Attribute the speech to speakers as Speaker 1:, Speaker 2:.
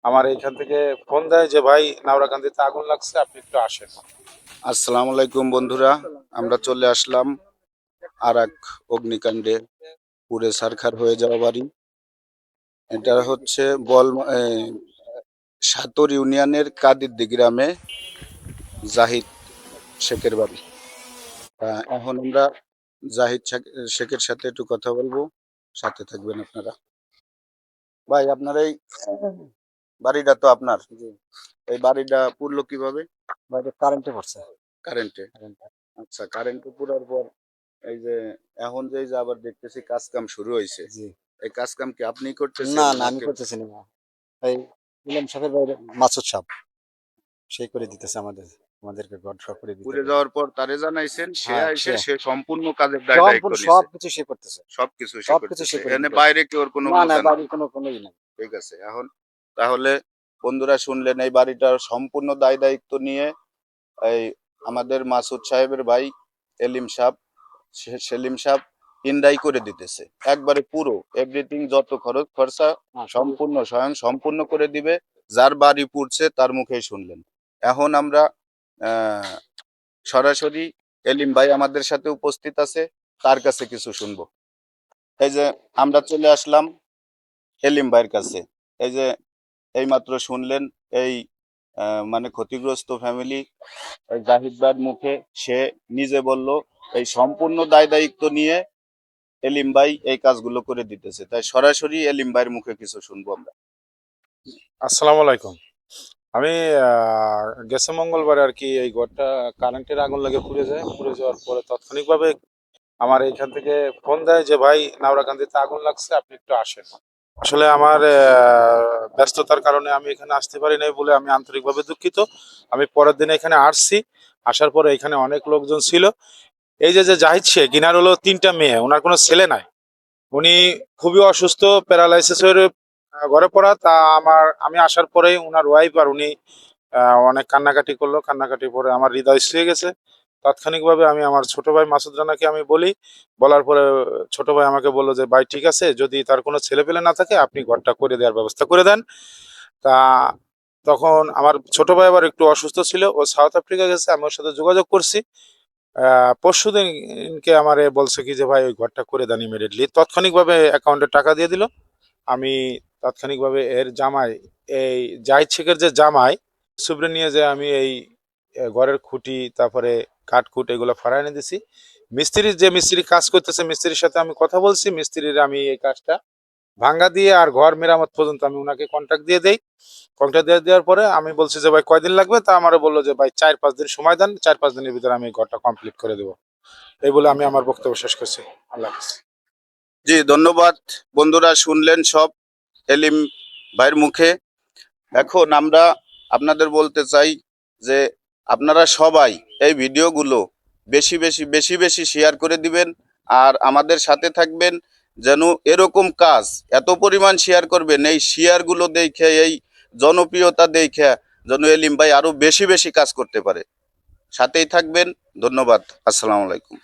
Speaker 1: আমার এইখান থেকে ফোন দেয় যে ভাই নাওরাকান্দিতে আগুন লাগছে, আপনি একটু আসেন।
Speaker 2: আসসালামু আলাইকুম বন্ধুরা, আমরা চলে আসলাম আর এক অগ্নিকাণ্ডে পুড়ে ছারখার হয়ে যাওয়া বাড়ি। এটা হচ্ছে সাতর ইউনিয়নের কাদিরদি গ্রামে জাহিদ শেখের বাড়ি। এখন আমরা শেখের সাথে একটু কথা বলবো, সাথে থাকবেন আপনারা। ভাই, আপনার এই বাড়িটা তো আপনার, এই বাড়িটা পুড়লো কিভাবে?
Speaker 3: বাড়িতে কারেন্টে পড়ছে।
Speaker 2: কারেন্টে? আচ্ছা, কারেন্টে পুরার পর এই যে এখন যে এই যে আবার দেখতেছি কাজ কাম শুরু হয়েছে,
Speaker 3: জি।
Speaker 2: এই কাজ কাম কি আপনি করতেছেন
Speaker 3: না না, আমি
Speaker 2: নাকি?
Speaker 3: করতেছি না। এই ইমাম সাহেবের বাইরে মাসুদ সাহেব সেই করে দিতেছে আমাদেরকে ঘর সব করে দিতে।
Speaker 2: পুড়ে যাওয়ার পর তারে জানাইছেন, সে
Speaker 3: হ্যাঁ,
Speaker 2: আইসে, সে সম্পূর্ণ কাজের দায় দায়িত্ব
Speaker 3: সম্পূর্ণ
Speaker 2: নিছে,
Speaker 3: সবকিছু সে করতেছে।
Speaker 2: সবকিছু সে
Speaker 3: সবকিছু
Speaker 2: করতেছে,
Speaker 3: সে করে
Speaker 2: এনে
Speaker 3: দিতেছে।
Speaker 2: বাইরে কি ওর কোনো
Speaker 3: না না,
Speaker 2: অবদান?
Speaker 3: বাড়ির কোনোই নাই।
Speaker 2: ঠিক আছে। এখন তাহলে বন্ধুরা শুনলেন, এই বাড়িটার সম্পূর্ণ দায় দায়িত্ব নিয়ে এই আমাদের মাসুদ সাহেবের ভাই এলিম সাহেব, সেলিম সাহেব ইনদাই করে দিতেছে একবারে পুরো এভরিথিং, যত খরচ খরচা সম্পূর্ণ স্বয়ং সম্পূর্ণ করে দিবে। যার বাড়ি পুড়ছে তার মুখেই শুনলেন। এখন আমরা আহ সরাসরি এলিম ভাই আমাদের সাথে উপস্থিত আছে, তার কাছে কিছু শুনবো। এই যে আমরা চলে আসলাম এলিম ভাইয়ের কাছে। এই যে এইমাত্র শুনলেন, এই মানে ক্ষতিগ্রস্ত ফ্যামিলি জাহিদ ভাইয়ের মুখে, সে নিজে বলল এই সম্পূর্ণ দায় দায়িত্ব নিয়ে এলিম ভাই এই কাজগুলো করে দিতেছে। তাই সরাসরি এলিম ভাইয়ের মুখে কিছু শুনবো আমরা।
Speaker 1: আসসালামু আলাইকুম। আমি গেছে মঙ্গলবারে আর কি এই ঘরটা কারেন্টের আগুন লাগে পুড়ে যায়। পুড়ে যাওয়ার পরে তাৎক্ষণিকভাবে আমার এইখান থেকে ফোন দেয় যে ভাই নাওরাকান্দিতে আগুন লাগছে, আপনি একটু আসেন। আসলে আমার ব্যস্ততার কারণে আমি এখানে আসতে পারি নাই বলে আমি আন্তরিকভাবে দুঃখিত। আমি পরের দিন এখানে আসছি। আসার পরে এখানে অনেক লোকজন ছিল। এই যে যে জাহিদ শেখ, ইনার হলো ৩টা মেয়ে, ওনার কোনো ছেলে নাই। উনি খুবই অসুস্থ, প্যারালাইসিস হয়ে ঘরে পড়া। তা আমি আসার পরেই উনার ওয়াইফ আর উনি অনেক কান্নাকাটি করলো। কান্নাকাটি পরে আমার হৃদয় ছুঁয়ে গেছে। তাৎক্ষণিকভাবে আমি আমার ছোট ভাই মাসুদ রানাকে আমি বলি, বলার পরে ছোট ভাই আমাকে বললো যে ভাই ঠিক আছে, যদি তার কোনো ছেলেপেলে না থাকে আপনি ঘরটা করে দেওয়ার ব্যবস্থা করে দেন। তা তখন আমার ছোট ভাই আবার একটু অসুস্থ ছিল, ও সাউথ আফ্রিকা গেছে, আমি ওর সাথে যোগাযোগ করছি। পরশু দিনকে আমারে বলছে কি যে ভাই ওই ঘরটা করে দেন ইমিডিয়েটলি। তাৎক্ষণিকভাবে অ্যাকাউন্টে টাকা দিয়ে দিল। আমি তাৎক্ষণিকভাবে এর জামাই, এই জাহিদ শেখের যে জামাই সুবরে নিয়ে যে আমি এই ঘরের খুঁটি, তারপরে কাঠকুট এগুলো ফাড়া এনে দিছি। মিস্ত্রি কাজ করতেছে, মিস্ত্রির সাথে আমি কথা বলছি। মিস্ত্রির আমি এই কাজটা ভাঙ্গা দিয়ে আর ঘর মেরামত পর্যন্ত আমি ওনাকে কন্ট্রাক্ট দিয়ে দেই। কন্ট্রাক্ট দিয়ে দেওয়ার পরে আমি বলছি যে ভাই কয়দিন লাগবে, তা আমারও বললো যে ভাই ৪-৫ দিন সময় দেন, ৪-৫ দিনের ভিতরে আমি ঘরটা কমপ্লিট করে দেবো। এই বলে আমি আমার বক্তব্য শেষ করছি। আল্লাহ হাফেজ।
Speaker 2: জি, ধন্যবাদ। বন্ধুরা শুনলেন সব এলিম ভাইয়ের মুখে। এখন আমরা আপনাদের বলতে চাই যে আপনারা সবাই এই ভিডিওগুলো বেশি বেশি বেশি বেশি শেয়ার করে দিবেন, আর আমাদের সাথে থাকবেন যেন এরকম কাজ এত পরিমাণ শেয়ার করবেন, এই শেয়ারগুলো দেখে, এই জনপ্রিয়তা দেখে যেন এলিম ভাই আরো বেশি বেশি কাজ করতে পারে। সাথেই থাকবেন। ধন্যবাদ। আসসালামু আলাইকুম।